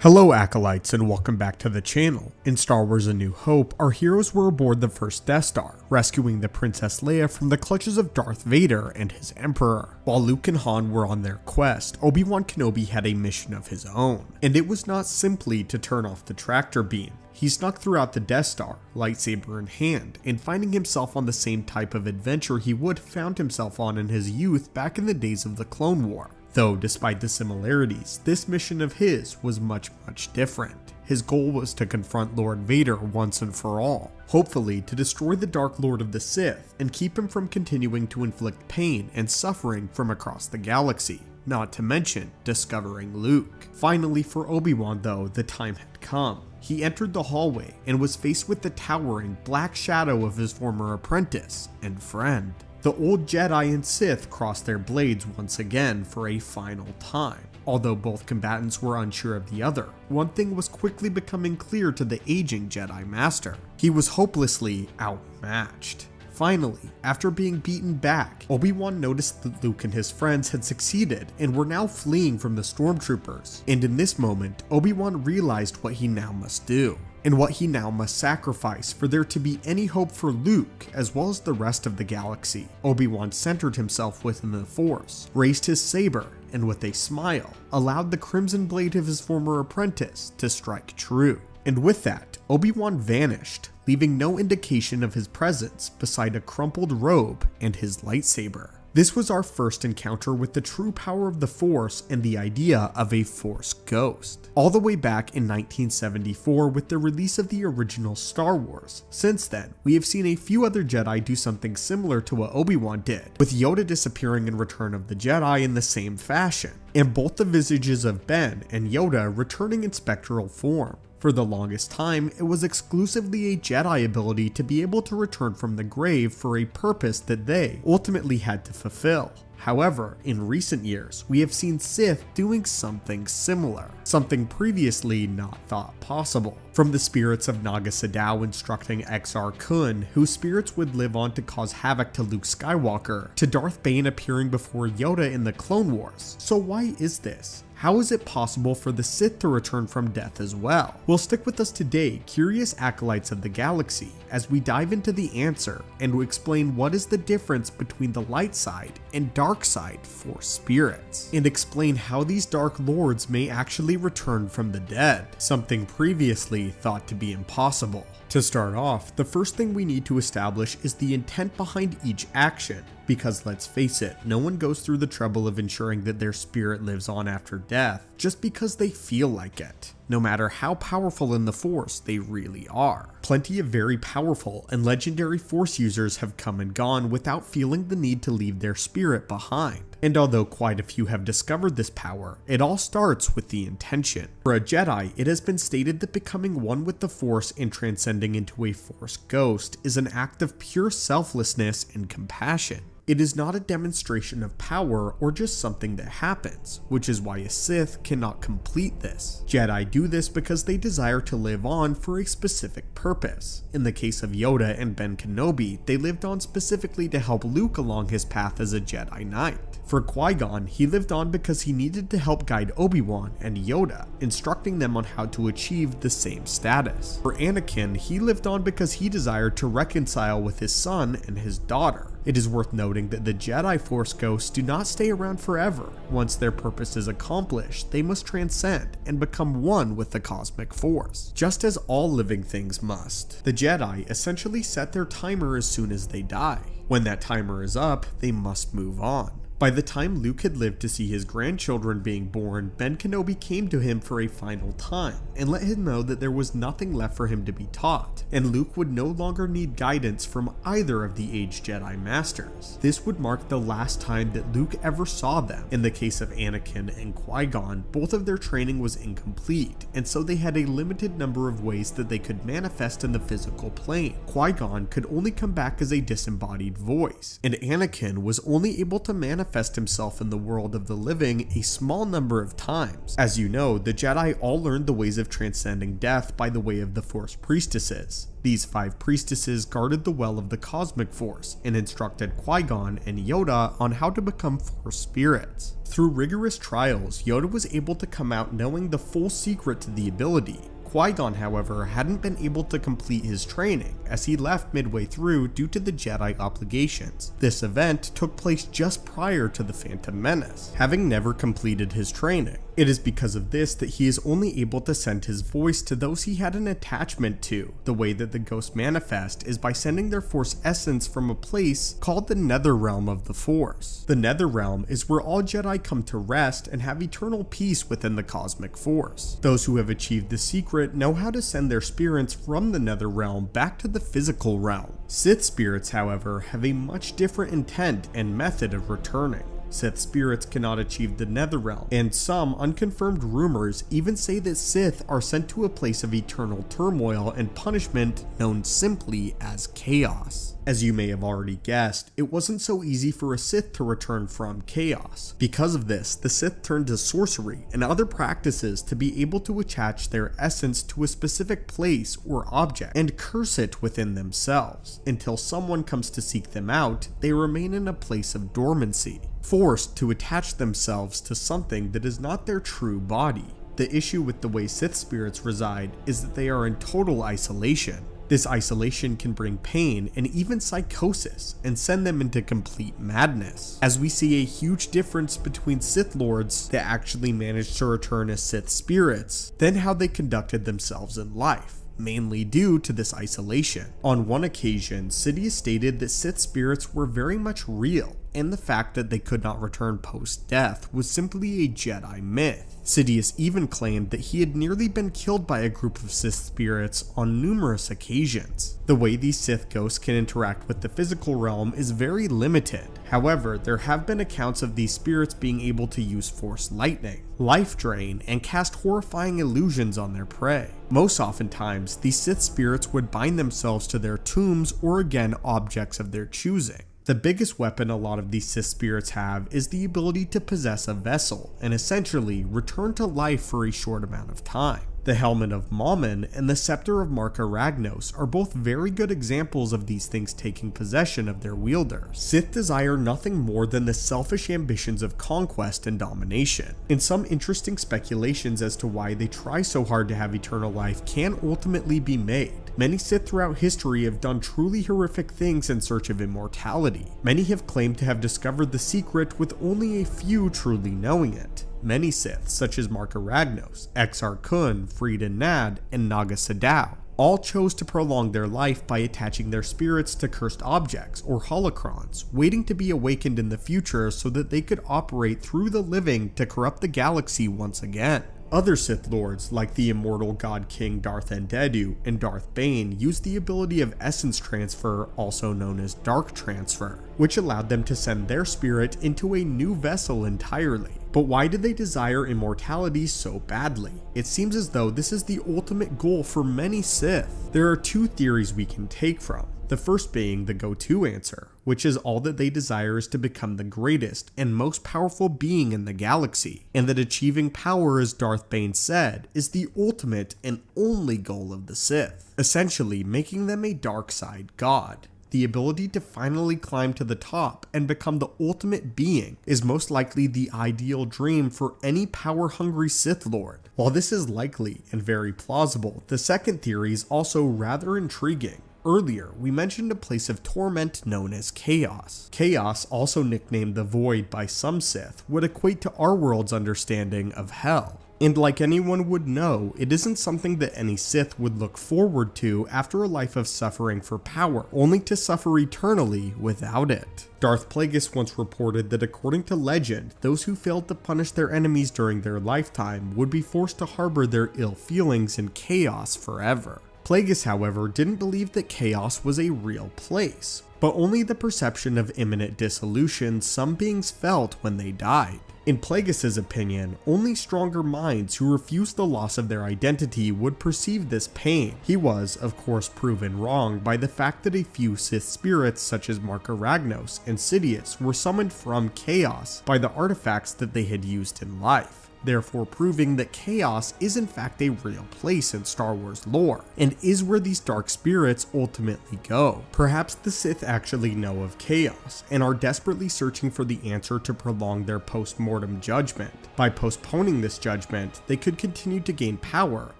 Hello Acolytes and welcome back to the channel. In Star Wars A New Hope, our heroes were aboard the first Death Star, rescuing the Princess Leia from the clutches of Darth Vader and his Emperor. While Luke and Han were on their quest, Obi-Wan Kenobi had a mission of his own, and it was not simply to turn off the tractor beam. He snuck throughout the Death Star, lightsaber in hand, and finding himself on the same type of adventure he would have found himself on in his youth back in the days of the Clone War. Though, despite the similarities, this mission of his was much different. His goal was to confront Lord Vader once and for all, hopefully to destroy the Dark Lord of the Sith and keep him from continuing to inflict pain and suffering from across the galaxy, not to mention discovering Luke. Finally for Obi-Wan though, the time had come. He entered the hallway and was faced with the towering black shadow of his former apprentice and friend. The old Jedi and Sith crossed their blades once again for a final time. Although both combatants were unsure of the other, one thing was quickly becoming clear to the aging Jedi Master. He was hopelessly outmatched. Finally, after being beaten back, Obi-Wan noticed that Luke and his friends had succeeded and were now fleeing from the stormtroopers. And in this moment, Obi-Wan realized what he now must do, and what he now must sacrifice for there to be any hope for Luke as well as the rest of the galaxy. Obi-Wan centered himself within the Force, raised his saber, and with a smile, allowed the crimson blade of his former apprentice to strike true. And with that, Obi-Wan vanished, leaving no indication of his presence beside a crumpled robe and his lightsaber. This was our first encounter with the true power of the Force and the idea of a Force ghost, all the way back in 1974 with the release of the original Star Wars. Since then, we have seen a few other Jedi do something similar to what Obi-Wan did, with Yoda disappearing in Return of the Jedi in the same fashion, and both the visages of Ben and Yoda returning in spectral form. For the longest time, it was exclusively a Jedi ability to be able to return from the grave for a purpose that they ultimately had to fulfill. However, in recent years, we have seen Sith doing something similar, something previously not thought possible. From the spirits of Naga Sadow instructing Exar Kun, whose spirits would live on to cause havoc to Luke Skywalker, to Darth Bane appearing before Yoda in the Clone Wars. So why is this? How is it possible for the Sith to return from death as well? Well, stick with us today, curious acolytes of the galaxy, as we dive into the answer and we explain what is the difference between the light side and dark side for spirits, and explain how these dark lords may actually return from the dead, something previously thought to be impossible. To start off, the first thing we need to establish is the intent behind each action, because let's face it, no one goes through the trouble of ensuring that their spirit lives on after death just because they feel like it, no matter how powerful in the Force they really are. Plenty of very powerful and legendary Force users have come and gone without feeling the need to leave their spirit behind. And although quite a few have discovered this power, it all starts with the intention. For a Jedi, it has been stated that becoming one with the Force and transcending into a Force ghost is an act of pure selflessness and compassion. It is not a demonstration of power or just something that happens, which is why a Sith cannot complete this. Jedi do this because they desire to live on for a specific purpose. In the case of Yoda and Ben Kenobi, they lived on specifically to help Luke along his path as a Jedi Knight. For Qui-Gon, he lived on because he needed to help guide Obi-Wan and Yoda, instructing them on how to achieve the same status. For Anakin, he lived on because he desired to reconcile with his son and his daughter. It is worth noting that the Jedi Force ghosts do not stay around forever. Once their purpose is accomplished, they must transcend and become one with the cosmic force, just as all living things must. The Jedi essentially set their timer as soon as they die. When that timer is up, they must move on. By the time Luke had lived to see his grandchildren being born, Ben Kenobi came to him for a final time and let him know that there was nothing left for him to be taught, and Luke would no longer need guidance from either of the aged Jedi Masters. This would mark the last time that Luke ever saw them. In the case of Anakin and Qui-Gon, both of their training was incomplete, and so they had a limited number of ways that they could manifest in the physical plane. Qui-Gon could only come back as a disembodied voice, and Anakin was only able to manifest manifest himself in the world of the living a small number of times. As you know, the Jedi all learned the ways of transcending death by the way of the Force priestesses. These 5 priestesses guarded the well of the cosmic force and instructed Qui-Gon and Yoda on how to become Force spirits. Through rigorous trials, Yoda was able to come out knowing the full secret to the ability. Qui-Gon, however, hadn't been able to complete his training, as he left midway through due to the Jedi obligations. This event took place just prior to the Phantom Menace, having never completed his training. It is because of this that he is only able to send his voice to those he had an attachment to. The way that the ghosts manifest is by sending their Force essence from a place called the Nether Realm of the Force. The Nether Realm is where all Jedi come to rest and have eternal peace within the cosmic force. Those who have achieved the secret know how to send their spirits from the Nether Realm back to the physical realm. Sith spirits, however, have a much different intent and method of returning. Sith spirits cannot achieve the Nether Realm, and some unconfirmed rumors even say that Sith are sent to a place of eternal turmoil and punishment known simply as chaos. As you may have already guessed, it wasn't so easy for a Sith to return from chaos. Because of this, the Sith turned to sorcery and other practices to be able to attach their essence to a specific place or object and curse it within themselves. Until someone comes to seek them out, they remain in a place of dormancy, forced to attach themselves to something that is not their true body. The issue with the way Sith spirits reside is that they are in total isolation. This isolation can bring pain and even psychosis and send them into complete madness, as we see a huge difference between Sith Lords that actually managed to return as Sith spirits than how they conducted themselves in life, mainly due to this isolation. On one occasion, Sidious stated that Sith spirits were very much real, and the fact that they could not return post-death was simply a Jedi myth. Sidious even claimed that he had nearly been killed by a group of Sith spirits on numerous occasions. The way these Sith ghosts can interact with the physical realm is very limited. However, there have been accounts of these spirits being able to use Force lightning, life drain, and cast horrifying illusions on their prey. Most oftentimes, these Sith spirits would bind themselves to their tombs or again objects of their choosing. The biggest weapon a lot of these Sith spirits have is the ability to possess a vessel and essentially return to life for a short amount of time. The Helmet of Mammon and the Scepter of Marka Ragnos are both very good examples of these things taking possession of their wielders. Sith desire nothing more than the selfish ambitions of conquest and domination. And some interesting speculations as to why they try so hard to have eternal life can ultimately be made. Many Sith throughout history have done truly horrific things in search of immortality. Many have claimed to have discovered the secret with only a few truly knowing it. Many Sith, such as Marka Ragnos, Exar Kun, Friedan Nad, and Naga Sadow, all chose to prolong their life by attaching their spirits to cursed objects or holocrons, waiting to be awakened in the future so that they could operate through the living to corrupt the galaxy once again. Other Sith Lords, like the immortal God King Darth Endedu and Darth Bane, used the ability of essence transfer, also known as dark transfer, which allowed them to send their spirit into a new vessel entirely. But why did they desire immortality so badly? It seems as though this is the ultimate goal for many Sith. There are two theories we can take from. The first being the go-to answer, which is all that they desire is to become the greatest and most powerful being in the galaxy, and that achieving power, as Darth Bane said, is the ultimate and only goal of the Sith, essentially making them a dark side god. The ability to finally climb to the top and become the ultimate being is most likely the ideal dream for any power-hungry Sith Lord. While this is likely and very plausible, the second theory is also rather intriguing. Earlier, we mentioned a place of torment known as Chaos. Chaos, also nicknamed the Void by some Sith, would equate to our world's understanding of Hell. And like anyone would know, it isn't something that any Sith would look forward to after a life of suffering for power, only to suffer eternally without it. Darth Plagueis once reported that according to legend, those who failed to punish their enemies during their lifetime would be forced to harbor their ill feelings in chaos forever. Plagueis, however, didn't believe that chaos was a real place, but only the perception of imminent dissolution some beings felt when they died. In Plagueis' opinion, only stronger minds who refused the loss of their identity would perceive this pain. He was, of course, proven wrong by the fact that a few Sith spirits such as Marka Ragnos and Sidious were summoned from Chaos by the artifacts that they had used in life, therefore proving that Chaos is in fact a real place in Star Wars lore, and is where these dark spirits ultimately go. Perhaps the Sith actually know of Chaos, and are desperately searching for the answer to prolong their post-mortem judgment. By postponing this judgment, they could continue to gain power,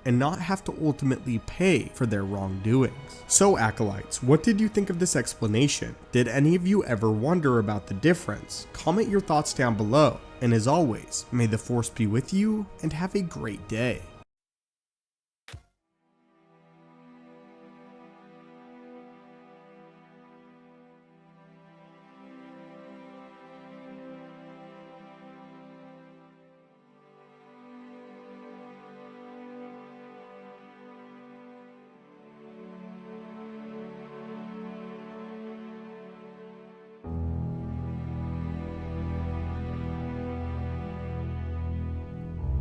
and not have to ultimately pay for their wrongdoings. So Acolytes, what did you think of this explanation? Did any of you ever wonder about the difference? Comment your thoughts down below. And as always, may the Force be with you, and have a great day.